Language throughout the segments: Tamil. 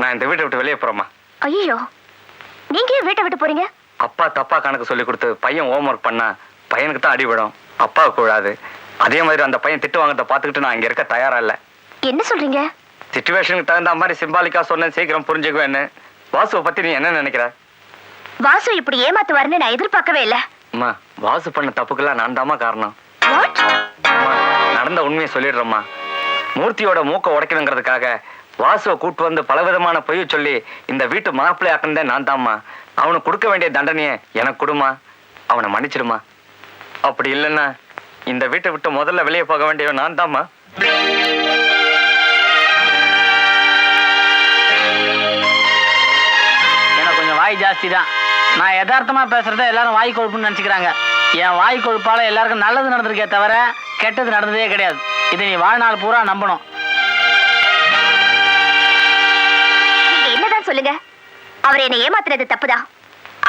நான் இந்த வீட்டை விட்டு வெளியே போறேம்மா. ஐயோ, நீங்க ஏன் வீட்டை விட்டு போறீங்க? அப்பா தப்பா கணக்கு சொல்லி கொடுத்து பையன் ஹோம் ஒர்க் பண்ணா பையனுக்கு தான் அடி விடும், அப்பாவுக்கு கூடாது. அதே மாதிரி அந்த பையன் திட்டு வாங்கறத பார்த்துக்கிட்டு நான் இங்க இருக்க தயாரா இல்ல. என்ன சொல்றீங்க? சிச்சுவேஷனுக்கு தகுந்த மாதிரி சிம்பாலிக்கா சொன்னேன், சீக்கிரம் புரிஞ்சுக்குவேன்னு. வாசுவை பத்தி நீ என்ன நினைக்கிற? வாசு இப்படி ஏமாத்துவாருன்னு நான் எதிர்பார்க்கவே இல்ல. அம்மா, வாசு பண்ண தப்புக்கெல்லாம் நான் தாம்மா காரணம். அம்மா, நடந்த உண்மையை சொல்லிடுறேம்மா. மூர்த்தியோட மூக்க உடைக்கணுங்கிறதுக்காக வாசுவை கூட்டு வந்து பலவிதமான பொய்ய சொல்லி இந்த வீட்டு மாப்பிள்ளை ஆக்கினதே நான் தாம்மா. அவனுக்கு கொடுக்க வேண்டிய தண்டனையை எனக்கு கொடுமா, அவனை மன்னிச்சிடுமா. அப்படி இல்லைன்னா இந்த வீட்டை விட்டு முதல்ல வெளியே போக வேண்டிய நான் தாம்மா. எனக்கு கொஞ்சம் வாய் ஜாஸ்தி தான். நான் யதார்த்தமா பேசுறத எல்லாரும் வாய் கொழுப்புன்னு நினைச்சுக்கிறாங்க. என் வாய் கொழுப்பால எல்லாருக்கும் நல்லது நடந்திருக்கே தவிர கெட்டது நடந்ததே கிடையாது. இதை நீ வாழ்நாள் பூரா நம்பணும். என்னதான் சொல்லுங்க, அவர் என்னை ஏமாத்துறது தப்புதான்.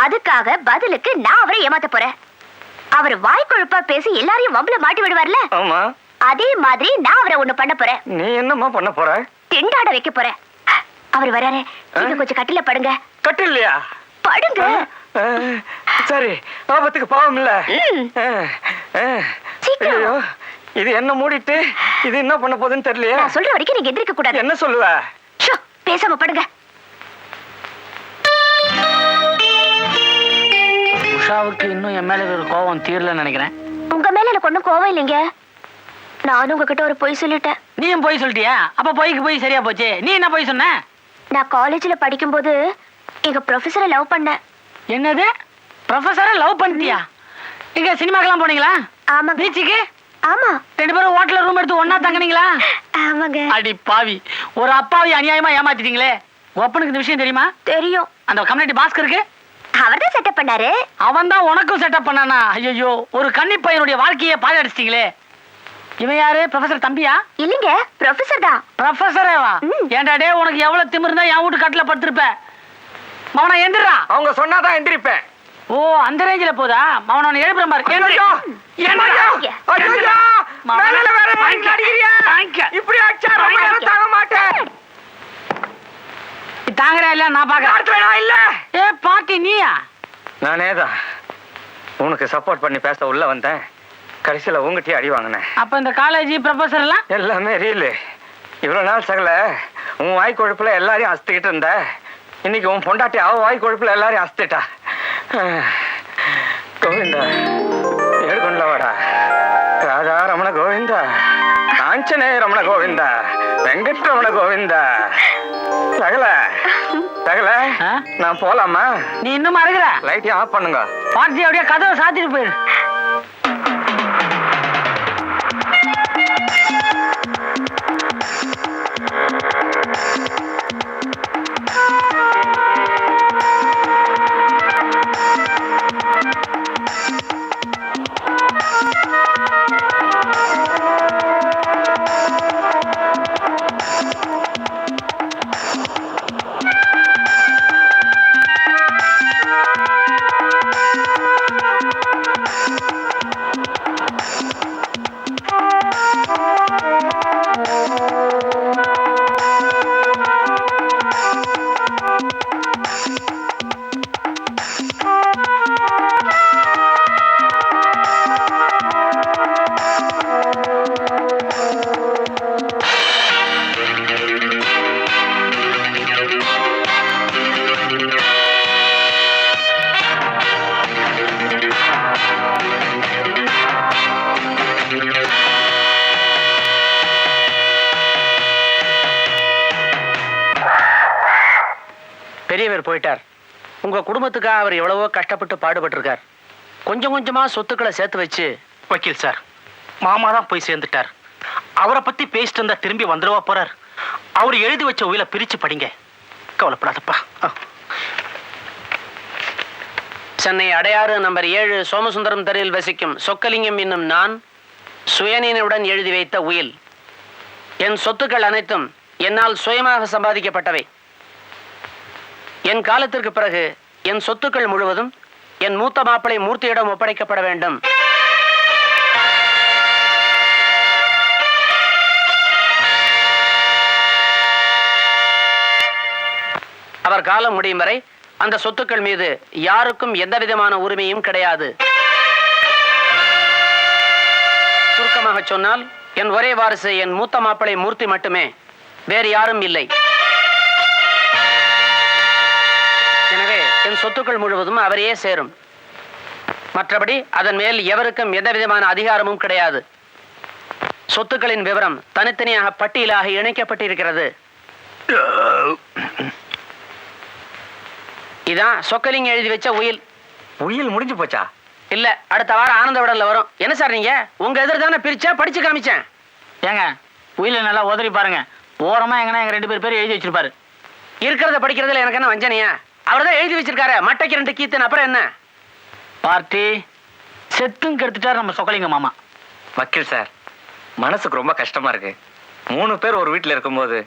அதுக்காக பதிலுக்கு நான் அவரை ஏமாத்த போறேன். அவர் வாய் கொழுப்பா பேசி எல்லாரையும் வம்புல மாட்டி விடுவார்ல, ஆமா, அதே மாதிரி நான் அவரை ஒண்ணு பண்ண போறேன். நீ என்னம்மா பண்ண போற? திண்டாட வைக்க போறேன். அவர் வராரு, நீங்க கொஞ்சம் கட்டில படுங்க. கட்டில்லையா? படுங்க. சரி, ஆபத்துக்கு பாவம் இல்ல. ஐயோ, இது என்ன மூடிட்டு இது என்ன பண்ண போகுதுன்னு தெரியலையே. நான் சொல்ற வரைக்கும் நீங்க எந்திரிக்க கூடாது. என்ன சொல்லுவ? பேசாம படுங்க. உஷாவுக்கு இன்னும் என் மேல ஒரு கோவம் தீரலன்னு நினைக்கிறேன். உங்க மேல எனக்கு ஒண்ணும் கோவம் இல்லைங்க. நானும் உங்ககிட்ட ஒரு பொய் சொல்லிட்டேன். நீயும் பொய் சொல்லிட்டியா? அப்ப பொய்க்கு போய் சரியா போச்சு. நீ என்ன பொய் சொன்ன? நான் காலேஜ்ல படிக்கும்போது எங்க ப்ரொஃபஸரை லவ் பண்ணேன். என்னது? ப்ரொஃபஸரை லவ் பண்ணிட்டியா? இங்க சினிமாக்கெல்லாம் போனீங்களா? ஆமா. பீச்சுக்கு? ஆமா. 2 பேரும் ஹோட்டல்ல ரூம் எடுத்து ஒண்ணா தங்கினீங்களா? ஆமாங்க. அடி பாவி, ஒரு அப்பாவி அநியாயமா ஏமாத்திட்டீங்களே. ஒப்பனுக்கு இந்த விஷயம் தெரியுமா? தெரியும். அந்த கம்யூனிட்டி பாஸ்கருக்கு அவர்தான் செட்டப் பண்ணாரு. அவன் தான் உனக்கும் செட்டப் பண்ணானா? ஐயோ, ஒரு கன்னி பையனுடைய வாழ்க்கையை பாழடிச்சிட்டீங்களே. இவன் யாரு? ப்ரொஃபசர் தம்பியா? இல்லைங்க, ப்ரொஃபசர் தான். ப்ரொஃபசரேவா? ஏன்டா டே, உனக்கு எவ்வளவு திமிருந்தா என் வீட்டு கட்டில படுத்திருப்ப. மவனா எந்திரா. அவங்க சொன்னாதான் எந்திரிப்பேன். ஓ, அந்த ரேஞ்சில போதா? மவன எழுப்புற மாதிரி. தாங்கறா இல்ல? நான் பாக்குறேன். இல்ல ஏ பாட்டி நீயா? நானேதான் உனக்கு சப்போர்ட் பண்ணி பேச உள்ள வந்தேன். கடைசியில உங்ககிட்டயே அடி வாங்கினேன். அப்ப இந்த காலேஜ் ப்ரொஃபசர் எல்லாம் எல்லாமே ரீல். இவ்வளவு நாள் சகல உன் வாய் கொழுப்புல எல்லாரையும் அசுத்திக்கிட்டு இருந்த. இன்னைக்கு உன் பொண்டாட்டி அவ வாய் கொழுப்புல எல்லாரையும் அசுத்திட்டா. கோவிந்தா, ஏழுகொண்டவாடா, ராதா ரமண கோவிந்தா, காஞ்சனே ரமண கோவிந்தா, வெங்கட் ரமண கோவிந்தா. சகல சகல, நான் போலாமா? நீ இன்னும் அருகிற? லைட்டையும் ஆஃப் பண்ணுங்க. பார்த்தி அப்படியே கதவை சாத்திட்டு போயிரு. பெரியவர் போயிட்டார். உங்க குடும்பத்துக்காக அவர் எவ்வளவோ கஷ்டப்பட்டு பாடுபட்டு இருக்கார். கொஞ்சம் கொஞ்சமா சொத்துக்களை சேர்த்து வச்சு. வக்கீல் சார், மாமா தான் போய் சேர்ந்துட்டார். அவரை பத்தி பேசிட்டு இருந்தா திரும்பி வந்துருவா போறார். அவர் எழுதி வச்ச உயில பிரிச்சு படிங்க, கவலைப்படாதப்பா. சென்னை அடையாறு நம்பர் 7 சோமசுந்தரம் தெருவில் வசிக்கும் சொக்கலிங்கம் என்னும் நான் சுயநினைவுடன் எழுதி வைத்த உயில். என் சொத்துக்கள் அனைத்தும் என்னால் சுயமாக சம்பாதிக்கப்பட்டவை. என் காலத்திற்கு பிறகு என் சொத்துக்கள் முழுவதும் என் மூத்த மாப்பிளை மூர்த்தியிடம் ஒப்படைக்கப்பட வேண்டும். அவர் காலம் முடியும் வரை அந்த சொத்துக்கள் மீது யாருக்கும் எந்த விதமான உரிமையும் கிடையாது. சுருக்கமாக சொன்னால் என் ஒரே வாரிசு என் மூத்த மாப்பிள்ளை மூர்த்தி மட்டுமே, வேறு யாரும் இல்லை. எனவே என் சொத்துக்கள் முழுவதும் அவரையே சேரும். மற்றபடி அதன் மேல் எவருக்கும் எந்த விதமான அதிகாரமும் கிடையாது. சொத்துக்களின் விவரம் தனித்தனியாக பட்டியலாக இணைக்கப்பட்டிருக்கிறது. இதான் சொக்கலிங்கம் எழுதி வச்ச உயில். உயில் முடிஞ்சு போச்சா? இல்ல, அடுத்த வாரம் ஆனந்த விடல வரும். என்ன சார் நீங்க உங்க எதிர் தானே பிரிச்சா படிச்சு காமிச்சேன். ஏங்க உயில நல்லா உதறி பாருங்க. ஓரமா எங்கன்னா எங்க 2 பேர் எழுதி வச்சிருப்பாரு. இருக்கிறத படிக்கிறதுல எனக்கு என்ன வஞ்சனையா? அவர் தான் எழுதி வச்சிருக்காரு. மட்டைக்கு 2 கீத்துன்னு அப்புறம் என்ன? பார்ட்டி செத்தும் கெடுத்துட்டாரு நம்ம சொக்கலிங்க மாமா. வக்கீல் சார், மனசுக்கு ரொம்ப கஷ்டமா இருக்கு. 3 பேர் ஒரு வீட்டுல இருக்கும்போது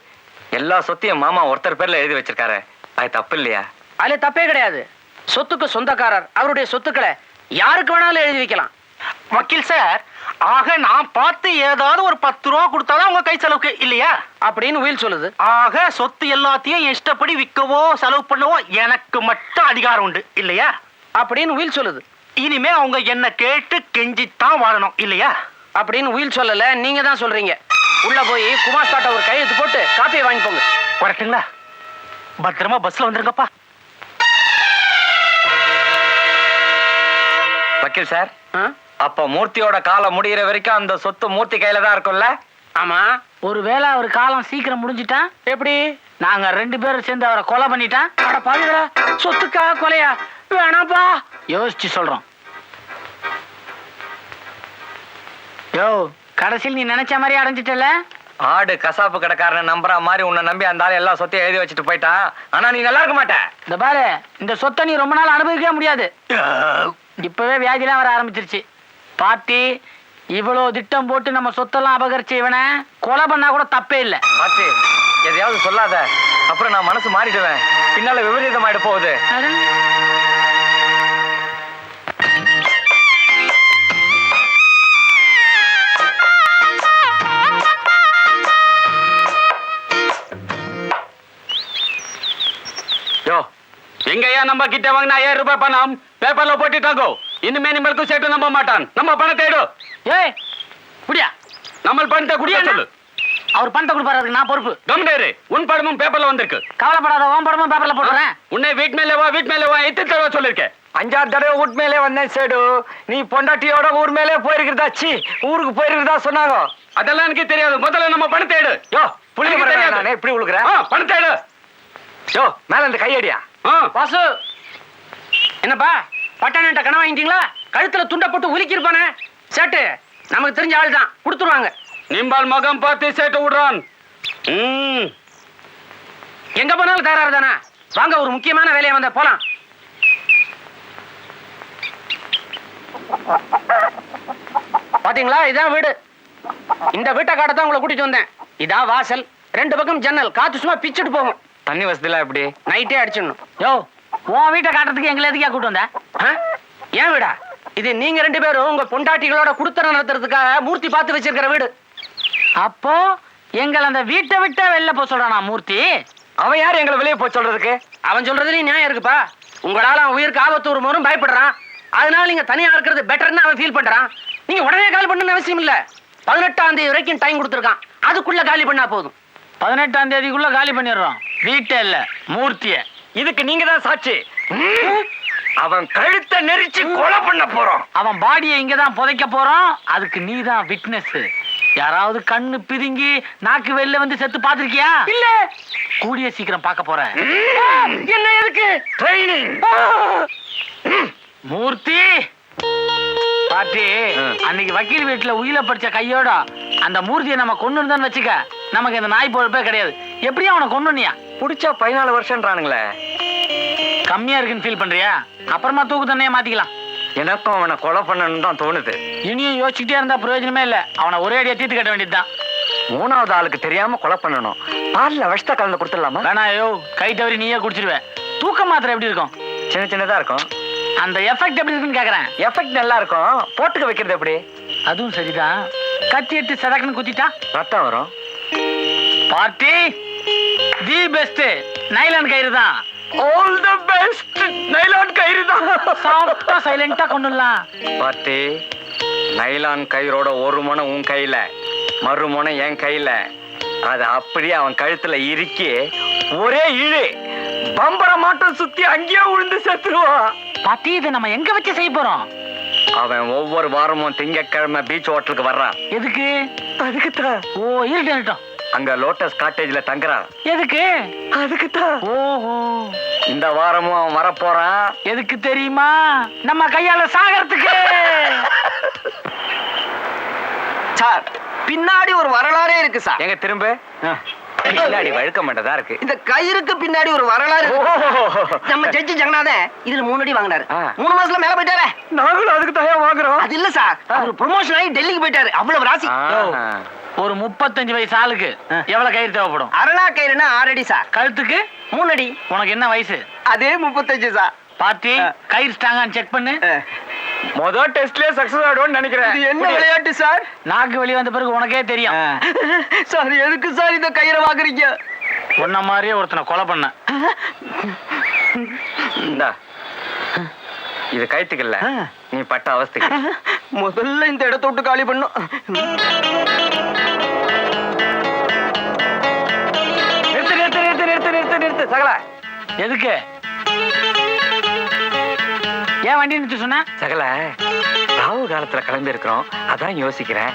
எல்லா சொத்தையும் மாமா ஒருத்தர் பேர்ல எழுதி வச்சிருக்காரு. அது தப்பு இல்லையா? அதுல தப்பே கிடையாது. சொத்துக்கு சொந்தக்காரர் அவருடைய சொத்துக்களை யாருக்கு வேணாலும் எழுதி வைக்கலாம். வக்கீல் சார், ஆக நான் பார்த்து ஏதாவது ஒரு 10 ரூபா கொடுத்தாதான் உங்க கை செலவுக்கு இல்லையா அப்படின்னு உயில் சொல்லுது. ஆக சொத்து எல்லாத்தையும் என் இஷ்டப்படி விற்கவோ செலவு பண்ணவோ எனக்கு மட்டும் அதிகாரம் உண்டு இல்லையா அப்படின்னு உயில் சொல்லுது. இனிமே அவங்க என்ன கேட்டு கெஞ்சித்தான் வாழணும் இல்லையா அப்படின்னு உயில் சொல்லல, நீங்க தான் சொல்றீங்க. உள்ள போய் குமாஸ்தாட்ட ஒரு கையெழுத்து போட்டு காப்பியை வாங்கி போங்க. வரட்டுங்களா? பத்திரமா பஸ்ல வந்துருங்கப்பா. வக்கீல் சார், அப்ப மூர்த்தியோட காலம் முடிகிற வரைக்கும் அந்த சொத்து மூர்த்தி கையில தான் இருக்கும்ல? ஆமா. ஒருவேளை அவர் காலம் சீக்கிரம் முடிஞ்சிட்டா எப்படி? நாங்க 2 பேரும் சேர்ந்து அவரை கொலை பண்ணிட்டா? அட பாவிகளா, சொத்துக்கா கொலையா? வேணாப்பா. யோசிச்சு சொல்றோம். யோ, கடைசியில் நீ நினைச்ச மாதிரி அடைஞ்சிட்டல. ஆடு கசாப்பு கடைக்காரனை நம்புற மாதிரி உன்னை நம்பி அந்த ஆள் எல்லா சொத்தையும் எழுதி வச்சுட்டு போயிட்டான். ஆனா நீ நல்லா இருக்க மாட்ட. இந்த பாரு, இந்த சொத்தை நீ ரொம்ப நாள் அனுபவிக்கவே முடியாது. இப்பவே வியாதிலாம் வர ஆரம்பிச்சிருச்சு. பார்ட்டி இவ்வளவு திட்டம் போட்டு நம்ம சொத்தெல்லாம் அபகரிச்சு இவனை கொலை பண்ணா கூட தப்பே இல்லை. மாற்றி எதையாவது சொல்லாத, அப்புறம் நான் மனசு மாறிடுவேன். பின்னால விபரீதம் ஆயிட போகுது. எங்கயா நம்ம கிட்ட வாங்கினா 1000 ரூபாய் பணம் பேப்பர்ல போட்டுட்டாங்க. இனிமே நம்மளுக்கு சேட்டு நம்ப மாட்டான். நம்ம பணத்தை எடு. ஏய் குடியா, நம்ம பணத்தை குடியா சொல்லு. அவர் பணத்தை கொடுப்பாரு, நான் பொறுப்பு. கம்டேரு, உன் படமும் பேப்பர்ல வந்திருக்கு. கவலைப்படாத, உன் படமும் பேப்பர்ல போடுறேன். உன்னை வீட் மேல வா எத்தனை தடவை சொல்லிருக்கேன்? 5-6 தடவை வீட்டு மேலே வந்தேன் சேடு. நீ பொண்டாட்டியோட ஊர் மேலே போயிருக்கிறதா? சி, ஊருக்கு போயிருக்கிறதா சொன்னாங்க. அதெல்லாம் எனக்கு தெரியாது. முதல்ல நம்ம பணத்தை எடு. யோ புள்ளி நானே இப்படி உழுக்குறேன். பணத்தை எடு. யோ மேல இந்த கையடியா. வாசு, என்னப்பா பட்டாணிட்ட கனவு வாங்கிட்டீங்களா? கழுத்துல துண்டை போட்டு உலுக்கிருப்பானே சேட்டு. நமக்கு தெரிஞ்ச ஆள் தான், கொடுத்துருவாங்க. நிம்பால் மகம் பார்த்து சேட்டு விடுறான். எங்க போனாலும் தயாரா தானே. வாங்க, ஒரு முக்கியமான வேலையை வந்த போலாம். பாத்தீங்களா, இதான் வீடு. இந்த வீட்டை காட்டத்தான் உங்களை கூட்டிட்டு வந்தேன். இதான் வாசல், 2 பக்கம் ஜன்னல். காத்து சும்மா பிச்சுட்டு போகும். தண்ணி வசதிலாம் எப்படி? நைட்டே அடிச்சிடணும். யோ, உன் வீட்டை காட்டுறதுக்கு எங்களை எதுக்கா கூட்டு வந்த? ஏன் வீடா இது? நீங்க 2 பேரும் உங்க பொண்டாட்டிகளோட குடுத்தனம் நடத்துறதுக்காக மூர்த்தி பார்த்து வச்சிருக்கிற வீடு. அப்போ எங்களை அந்த வீட்டை விட்டா வெளில போக சொல்றானா மூர்த்தி? அவன் யார் எங்களை வெளியே போய் சொல்றதுக்கு? அவன் சொல்றதுலயும் நியாயம் இருக்குப்பா. உங்களால அவன் உயிருக்கு ஆபத்து வரும்போதும் பயப்படுறான். அதனால நீங்க தனியா இருக்கிறது பெட்டர்னு அவன் ஃபீல் பண்றான். நீங்க உடனே காலி பண்ணணும்னு அவசியம் இல்ல. 18ஆம் தேதி வரைக்கும் டைம் கொடுத்துருக்கான். அதுக்குள்ள காலி பண்ணா போதும். 18ஆம் தேதிக்குள்ள காலி பண்ணிடுறோம். வீட்டை இல்ல, மூர்த்திய. இதுக்கு நீங்க தான் சாட்சி. அவன் கழுத்தை நெரிச்சு கொலை பண்ண போறோம். அவன் பாடியை இங்கதான் புதைக்க போறோம். அதுக்கு நீ தான் விட்னஸ். யாராவது கண்ணு பிதுங்கி நாக்கு வெளில வந்து செத்து பாத்திருக்கியா? இல்ல. கூடிய சீக்கிரம் பார்க்க போறேன். என்ன எதுக்கு? ட்ரைனிங். மூர்த்தி பாட்டி, அன்னைக்கு வக்கீல் வீட்டுல உயிரை படிச்ச கையோட அந்த மூர்த்தியை நம்ம கொண்டு இருந்தான்னு வச்சுக்க, நமக்கு இந்த நாய் பொழப்பே கிடையாது. எப்படியும் அவனை கொண்டுனியா? புடிச்சா 14 வருஷம்ன்றானுங்களே. கம்மியா இருக்குன்னு ஃபீல் பண்றியா? அப்புறமா தூக்கு தண்ணியை மாத்திக்கலாம். எனக்கும் அவனை கொலை பண்ணணும்னு தான் தோணுது. இனியும் யோசிச்சுட்டே இருந்தா பிரயோஜனமே இல்ல. அவனை ஒரே அடியா தீர்த்து கட்ட வேண்டியதுதான். 3வது ஆளுக்கு தெரியாம கொலை பண்ணணும். பால்ல விஷத்தை கலந்து கொடுத்துடலாமா? வேணா. யோ, கை தவறி நீயே குடிச்சிருவேன். தூக்க மாத்திரை எப்படி இருக்கும்? சின்ன சின்னதா இருக்கும். அந்த எஃபெக்ட் எப்படி இருக்குன்னு கேக்குறேன். எஃபெக்ட் நல்லா இருக்கும். போட்டுக்க வைக்கிறது எப்படி? அதுவும் சரிதான். கத்தி எடுத்து சதக்குன்னு குத்திட்டா ரத்தம் வரும். பார்ட்டி தி பெஸ்ட் நைலான் கயிறு தான். All the best. நைலான் கயிறு தான். சாப்பிட்டா சைலண்டா கொண்டுலாம். பாட்டி, நைலான் கயிறோட ஒரு முனை உன் கையில, மறு முனை என் கையில. அது அப்படியே அவன் கழுத்துல இறுக்கி ஒரே இழு, பம்பர மாட்டம் சுத்தி அங்கேயே விழுந்து செத்துருவான். பாட்டி, இதை நம்ம எங்க வச்சு செய்ய போறோம்? அவன் ஒவ்வொரு வாரமும் திங்கட்கிழமை பீச் ஹோட்டலுக்கு வர்றான். எதுக்கு? அதுக்குத்தான். ஓ, இருக்கட்டும். அங்க லோட்டஸ் காட்டேஜ்ல தங்குறான். எதுக்கு? அதுக்குத்தான். ஓஹோ, இந்த வாரமும் அவன் வரப்போறான். எதுக்கு தெரியுமா? நம்ம கையால சாகறதுக்கு. சார், பின்னாடி ஒரு வரலாறே இருக்கு சார். எங்க திரும்ப பின்னாடி வழுக்க மாட்டதா இருக்கு. இந்த கயிறுக்கு பின்னாடி ஒரு வரலாறு இருக்கு. நம்ம ஜட்ஜி ஜெகநாதன் இதுல 3 அடி வாங்கினாரு. 3 மாசத்துல மேல போயிட்டாரு. நாங்களும் அதுக்கு தயார் வாங்குறோம். அது இல்ல சார், அவர் ப்ரொமோஷன் ஆகி டெல்லிக்கு போயிட்டாரு. அவ்வளவு ராசி. ஒரு 35 வயசு ஆளுக்கு எவ்வளவு கயிறு தேவைப்படும்? அரணா கயிறுனா 6 அடி சார். கழுத்துக்கு 3 அடி. உனக்கு என்ன வயசு? அதே 35 சார். பாட்டி, கயிறு ஸ்ட்ராங்கான்னு செக் பண்ணு. முதல் டெஸ்ட்லயே சக்சஸ் ஆயிடும்னு நினைக்கிறேன். இது என்ன விளையாட்டு சார்? நாக்கு வெளிய வந்த பிறகு உனக்கே தெரியும். சார், எதுக்கு சார் இந்த கயிறை வாங்குறீங்க? உன்ன மாதிரியே ஒருத்தனை கொலை பண்ண. இந்தா, இது கைத்துக்கு இல்ல, நீ பட்ட அவஸ்தைக்கு. முதல்ல இந்த இடத்த விட்டு காலி பண்ணும். நிறுத்து நிறுத்து நிறுத்து நிறுத்து நிறுத்து நிறுத்து சகல. எதுக்கு? ஏன் வண்டி நிறுத்த சொன்ன? சகல, ராவு காலத்துல கிளம்பி இருக்கிறோம், அதான் யோசிக்கிறேன்.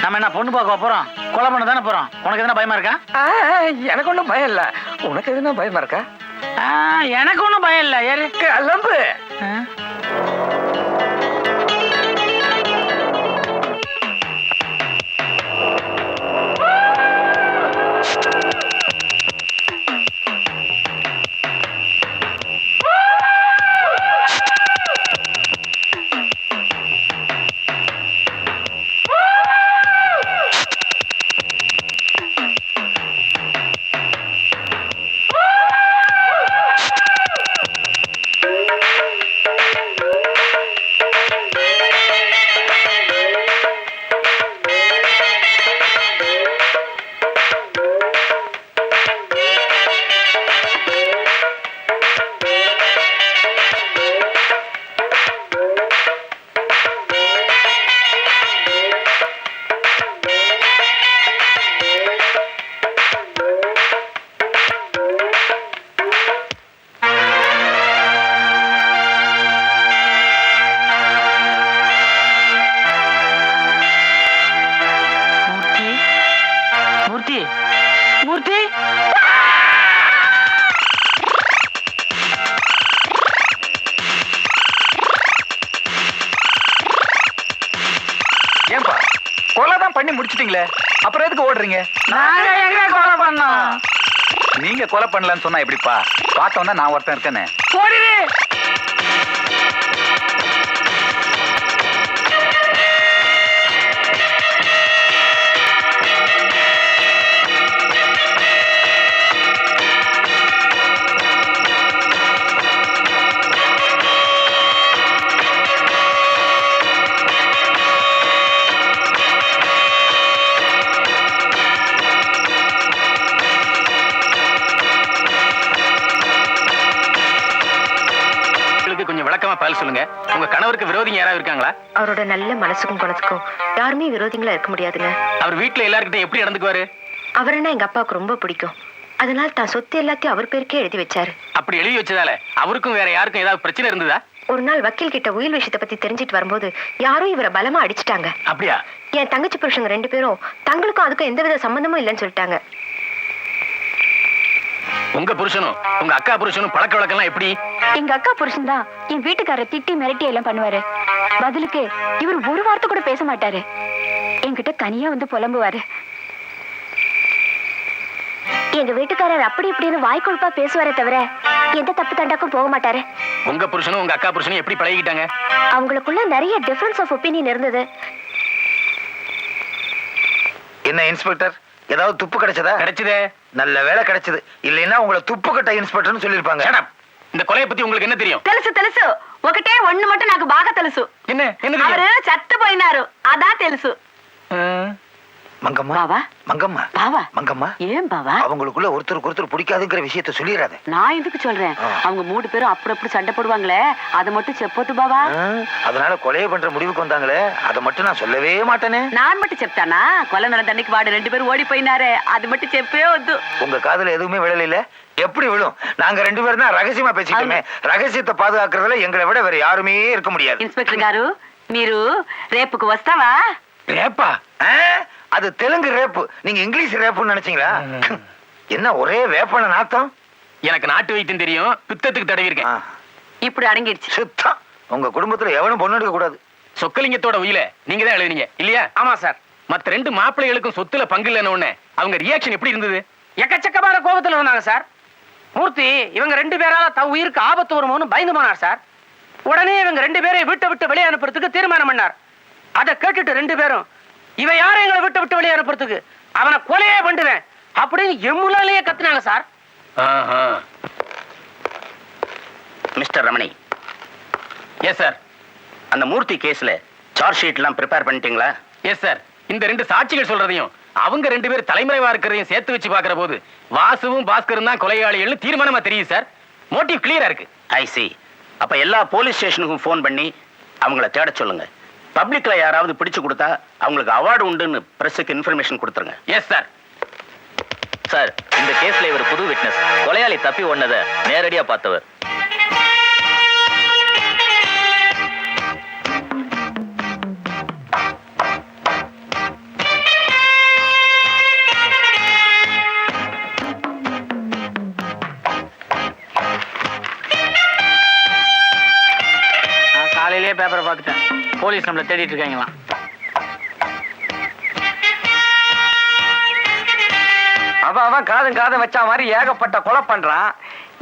நம்ம என்ன பொண்ணு பார்க்க போறோம்? கொலை பண்ண தானே போறோம். உனக்கு எதுனா பயமா இருக்கா? எனக்கு ஒண்ணும் பயம் இல்ல. உனக்கு எதுனா பயமா இருக்கா? எனக்கு ஒண்ணும் பயம் இல்ல. ஏறு. கிளம்பு. பண்ணி முடிச்சிட்டீங்களே, அப்புறம் எதுக்கு ஓடுறீங்க? நாங்க எங்க கொலை பண்ணோம்? நீங்க கொலை பண்ணலன்னு சொன்னா எப்படிப்பா? பார்த்தோம்னா நான் ஒருத்தன் இருக்கேனே. ஓடிடு. பதில் சொல்லுங்க. உங்க கணவருக்கு விரோதிங்க யாராவது இருக்காங்களா? அவரோட நல்ல மனசுக்கும் குணத்துக்கும் யாருமே விரோதிங்களா இருக்க முடியாதுங்க. அவர் வீட்டுல எல்லார்கிட்ட எப்படி நடந்துக்குவாரு? அவர்னா எங்க அப்பாவுக்கு ரொம்ப பிடிக்கும். அதனால தான் சொத்து எல்லாத்தையும் அவர் பேருக்கே எழுதி வச்சாரு. அப்படி எழுதி வச்சதால அவருக்கும் வேற யாருக்கும் ஏதாவது பிரச்சனை இருந்ததா? ஒரு நாள் வக்கீல் கிட்ட உயில் விஷயத்தை பத்தி தெரிஞ்சிட்டு வரும்போது யாரும் இவரை பலமா அடிச்சிட்டாங்க. அப்படியா? என் தங்கச்சி புருஷங்க 2 பேரும் தங்களுக்கும் அதுக்கும் எந்தவித சம்பந்தமும் இல்லைன்னு சொல்லிட்டாங்க. உங்க புருஷனும் உங்க அக்கா புருஷனும் பழக்க வழக்கம் எப்படி? எங்க அக்கா புருஷன் தான் என் வீட்டுக்காரரை திட்டி மிரட்டி எல்லாம் பண்ணுவாரு. பதிலுக்கு இவர் ஒரு வார்த்தை கூட பேச மாட்டாரு. என்கிட்ட தனியா வந்து புலம்புவாரு. எங்க வீட்டுக்காரர் அப்படி இப்படின்னு வாய்க்கொழுப்பா பேசுவாரே தவிர எந்த தப்பு தண்டாக்கும் போக மாட்டாரு. உங்க புருஷனும் உங்க அக்கா புருஷனும் எப்படி பழகிட்டாங்க? அவங்களுக்குள்ள நிறைய டிஃபரன்ஸ் ஆஃப் ஒப்பீனியன் இருந்தது. என்ன இன்ஸ்பெக்டர், ஏதாவது துப்பு கிடைச்சதா? கிடைச்சதே. நல்ல வேலை கிடைச்சது. இல்லைன்னா உங்களை துப்பு கட்ட இன்ஸ்பெக்டர்னு சொல்லிருப்பாங்க. இந்த கொலையை பத்தி உங்களுக்கு என்ன தெரியும்? తెలుసు ఒకటే ఒన్ను మట్టు నాకు బాగా తెలుసు. என்ன அவரு చత్తపోయినారు అదా తెలుసు. மங்கம்மா பாவா மங்கம்மா பாவா மங்கம்மா ஏன் பாவா அவங்களுக்குள்ள ஒருத்தருக்கு ஒருத்தர் பிடிக்காதுங்கிற விஷயத்த சொல்லிடாத. நான் எதுக்கு சொல்றேன் அவங்க 3 பேரும் அப்படி சண்டை போடுவாங்களே அதை மட்டும் செப்போத்து பாவா அதனால கொலையை பண்ற முடிவுக்கு வந்தாங்களே அதை மட்டும் நான் சொல்லவே மாட்டேனே. நான் மட்டும் செப்தானா கொலை நடந்த அன்னைக்கு வாடு 2 பேரும் ஓடி போயினாரு அது மட்டும் செப்பே வந்து உங்க காதுல எதுவுமே விழல. எப்படி விழும்? நாங்க 2 பேரும் தான் ரகசியமா பேசிட்டோமே. ரகசியத்தை பாதுகாக்கிறதுல எங்களை விட வேற யாருமே இருக்க முடியாது. ఇన్స్పెక్టర్ గారు మీరు రేపుకు వస్తావా ரேப்பா? அது தெலுங்கு ரேப்பு, நீங்க இங்கிலீஷ் ரேப்புன்னு நினைச்சீங்களா? என்ன ஒரே வேப்பன நாத்தம். எனக்கு நாட்டு வைத்தியம் தெரியும், பித்தத்துக்கு தடவி இருக்கேன். ఇప్పుడు అడిగిடுச்சு சுத்தம். உங்க குடும்பத்துல எவனும் பொண்ணு எடுக்க கூடாது. சொக்கலிங்கத்தோட உயில நீங்க தான் எழுதினீங்க இல்லையா? ஆமா சார். மத்த 2 மாப்பிள்ளைகளுக்கும் சொத்துல பங்கு இல்லைன்னு உடனே அவங்க ரியாக்ஷன் எப்படி இருந்தது? எக்கச்சக்கமான கோபத்துல இருந்தாங்க சார். மூர்த்தி இவங்க 2 பேரால தன் உயிருக்கு ஆபத்து வருமோன்னு பயந்து போனார் சார். உடனே இவங்க 2 பேரையும் வீட்டை விட்டு வெளியே அனுப்புறதுக்கு தீர்மானம் பண்ணார். அதை கேட்டுட்டு 2 பேரும் இவன் யாரும் எங்களை விட்டு வெளியே அனுப்புறதுக்கு அவனை கொலையே பண்ணுவேன் அப்படின்னு எம்முலாலேயே கத்துனாங்க sir. Mister Ramani. Yes sir. அந்த மூர்த்தி கேஸ்ல சார்ஜ் ஷீட் எல்லாம் ப்ரிப்பேர் பண்ணிட்டீங்களா? Yes sir. இந்த 2 சாட்சிகள் சொல்றதையும் அவங்க 2 பேர் தலைமறைவா இருக்கிறதையும் சேர்த்து வச்சு பாக்குற போது வாசுவும் பாஸ்கரும் தான் கொலையாளிகள்னு தீர்மானமா தெரியுது சார். மோட்டிவ் கிளியரா இருக்கு. ஐ சி. அப்ப எல்லா போலீஸ் ஸ்டேஷனுக்கும் ஃபோன் பண்ணி அவங்கள தேட சொல்லுங்க. பப்ளிக்ல யாராவது பிடிச்சு கொடுத்தா அவங்களுக்கு அவார்டு உண்டுன்னு பிரஸுக்கு இன்ஃபர்மேஷன் கொடுத்துருங்க. Yes sir. சார், இந்த கேஸ்ல இவர் புது விட்னஸ். கொலையாளி தப்பி ஓடுனதை நேரடியா பார்த்தவர். நான் காலையிலேயே பேப்பரை பார்த்துட்டேன். போலீஸ் நம்மளை தேடிட்டு இருக்காங்களாம். அவன் காதம் வச்ச மாதிரி ஏகப்பட்ட கொலை பண்றான்.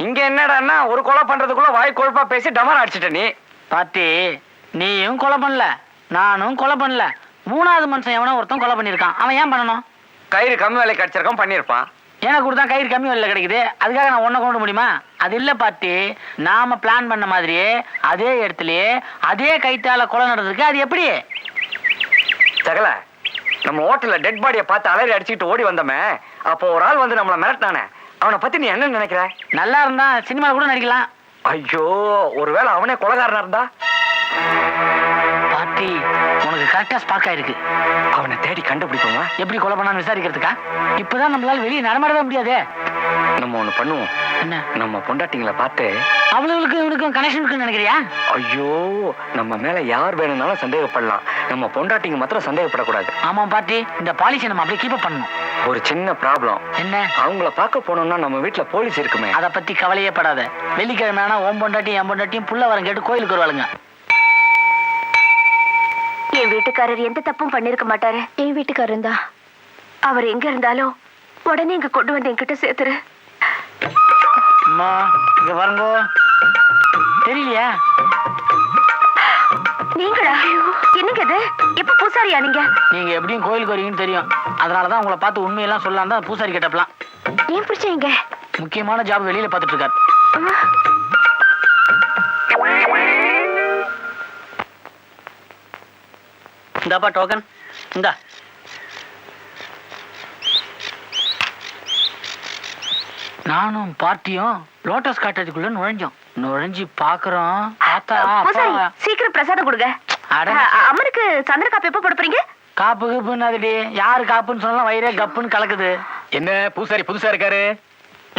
இங்க என்னடான்னா ஒரு கொலை பண்றதுக்குள்ள வாய் கொழுப்பா பேசி டமர் அடிச்சிட்ட நீ. பாட்டி, நீயும் கொலை பண்ணல, நானும் கொலை பண்ணல. 3வது மனுஷன் எவனோ ஒருத்தன் கொலை பண்ணியிருக்கான். அவன் ஏன் பண்ணணும்? கயிறு கம்மி வேலை கிடைச்சிருக்கான், பண்ணிருப்பான். எனக்கு கூட தான் கயிறு கம்மி விலையில் கிடைக்குது, அதுக்காக நான் ஒன்றை கொண்டு முடியுமா? அது இல்லை பாட்டி. நாம பிளான் பண்ண மாதிரியே அதே இடத்துலயே அதே கைத்தால கொலை நடந்ததுக்கு அது எப்படி? சகல, நம்ம ஹோட்டல்ல டெட் பாடியை பார்த்து அலறி அடிச்சுக்கிட்டு ஓடி வந்தோமே, அப்போ ஒரு ஆள் வந்து நம்மளை மிரட்டானே, அவனை பத்தி நீ என்ன நினைக்கிற? நல்லா இருந்தா சினிமாவில் கூட நடிக்கலாம். ஐயோ, ஒருவேளை அவனே கொலைகாரனா இருந்தா? பாட்டி, உனக்கு கரெக்டா ஸ்பாக் ஆயிருக்கு. அவனை தேடி கண்டுபிடிப்போமா? எப்படி கொலை பண்ணான்னு விசாரிக்கிறதுக்கா? இப்பதான் நம்மளால வெளியே நடமாடவே முடியாது. நம்ம ஒண்ணு பண்ணுவோம். என்ன? நம்ம பொண்டாட்டிங்களை பார்த்து அவளுக்கும் இவனுக்கும் கனெக்ஷன் இருக்குன்னு நினைக்கிறியா? ஐயோ, நம்ம மேல யார் வேணும்னாலும் சந்தேகப்படலாம், நம்ம பொண்டாட்டிங்க மாத்திரம் சந்தேகப்படக்கூடாது. ஆமா பாட்டி, இந்த பாலிசி நம்ம அப்படியே கீப் அப் பண்ணணும். ஒரு சின்ன ப்ராப்ளம். என்ன? அவங்கள பார்க்க போனோம்னா நம்ம வீட்டுல போலீஸ் இருக்குமே. அதை பத்தி கவலையே படாத. வெள்ளிக்கிழமை ஆனா ஓம் பொண்டாட்டியும் என் பொண்டாட்டியும் புள்ள வரம் கேட்டு கோயிலுக்கு வருவாளுங்க. என் வீட்டுக்காரர் எந்த தப்பும் பண்ணிருக்க மாட்டாரு. என் வீட்டுக்காரர் தான். அவர் எங்க இருந்தாலும் உடனே இங்க கொண்டு வந்து என்கிட்ட சேர்த்துரு. அம்மா, இங்க பாருங்கோ. தெரியலையா? நீங்களா? என்னங்க இது? எப்ப பூசாரியா நீங்க? நீங்க எப்படியும் கோயிலுக்கு வரீங்கன்னு தெரியும், அதனாலதான் உங்களை பார்த்து உண்மையெல்லாம் சொல்லலாம் தான் பூசாரி கேட்டப்பலாம். ஏன் பிடிச்சீங்க? முக்கியமான ஜாப் வெளியில பார்த்துட்டு இருக்காரு. இந்தாப்பா டோக்கன். இந்தா. நானும் பார்ட்டியும் லோட்டஸ் காட்டேஜுக்குள்ள நுழைஞ்சு பாக்குறோம். பார்த்தா பூசாரி, சீக்கிரம் பிரசாதம் கொடுங்க. அட, அம்மனுக்கு சந்திர காப்பு எப்ப போட போறீங்க? காப்பு கப்புன்னு அதுடி. யாரு காப்புன்னு சொன்னாலும் வயிறே கப்புன்னு கலக்குது. என்ன பூசாரி புதுசா இருக்காரு?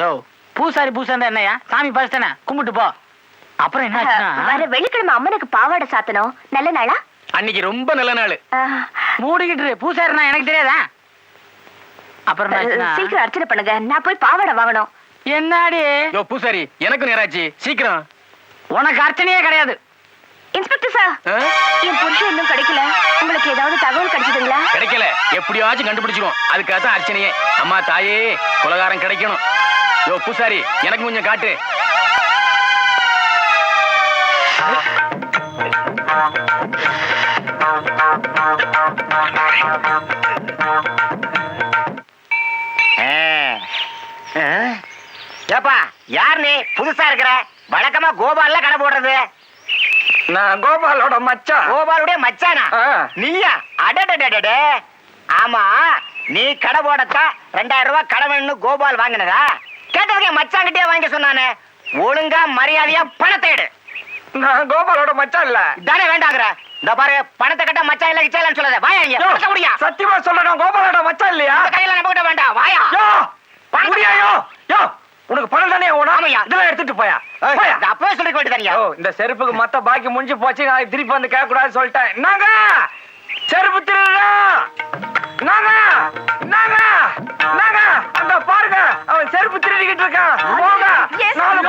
யோ, பூசாரி பூசாண்டா என்னையா? சாமி பாஸ்தானே, கும்பிட்டு போ. அப்புறம் என்ன ஆச்சுன்னா, வர வெள்ளிக்கிழமை அம்மனுக்கு பாவாடை சாத்தணும். நல்ல நாளா? அன்னைக்கு ரொம்ப நல்ல நாள். மூடிக்கிட்டு பூசாரினா எனக்கு தெரியாதா? அப்புறம் என்ன ஆச்சுன்னா, சீக்கிரம் அர்ச்சனை பண்ணுங்க, நான் போய் பாவாடை வாங்கணும். என்னாடி? யோ பூசாரி, எனக்கு நேராச்சு, சீக்கிரம். உனக்கு அர்ச்சனையே கிடையாது. இன்ஸ்பெக்டர் சார், என் புருஷன் இன்னும் கிடைக்கல. உங்களுக்கு ஏதாவது தகவல் கிடைச்சதுங்களா? கிடைக்கல, எப்படியாச்சும் கண்டுபிடிச்சிரும். அதுக்காக தான் அர்ச்சனையே. அம்மா தாயே, கொலகாரம் கிடைக்கணும். யோ பூசாரி, எனக்கு கொஞ்சம் காட்டு. ஏப்பா, யார் நீ? புதுசா இருக்கிற? வழக்கமா கோபால்ல கடை போடுறது. நான் கோபாலோட மச்சான். கோபாலுடைய மச்சானா? ஆ. நீயா? அடடடடே. ஆமா, நீ கடை போடத்தான் 2000 ரூபாய் கடவுள்னு கோபால் வாங்கினதா? கேட்டதுக்கே மச்சாங்கிட்டே வாங்கி சொன்னானே. ஒழுங்கா மரியாதையா பணத்தை எடு. நான் கோபாலோட மச்சான் இல்ல. தானே வேண்டாங்கிற. இந்த பாரு, பணத்தை கட்ட மச்சான் இல்ல கிச்சாலன்னு சொல்லாத. வாயா இங்க. பணத்தை குடியா. சத்தியமா சொல்றேன், கோபாலோட மச்சான் இல்லையா? இந்த கையில நம்ம கிட்ட வேண்டாம். வாயா. யோ பணத்தை முடியா? யோ உனக்கு பணம் தானே ஓடும். ஆமாய்யா. இதெல்லாம் எடுத்துட்டு போயா. இதை அப்பவே சொல்லிக்க வேண்டியதானியா? ஓ, இந்த செருப்புக்கு மத்த பாக்கி முடிஞ்சு போச்சு. நான் திருப்பி வந்து கேட்க கூடாதுன்னு சொல்லிட்டேன். நாங்க செருப்பு திருடுறா. நாங்க நாங்க நாங்க அந்த பாருங்க, அவன் செருப்பு திருடிக்கிட்டு இருக்கான். போங்க. 4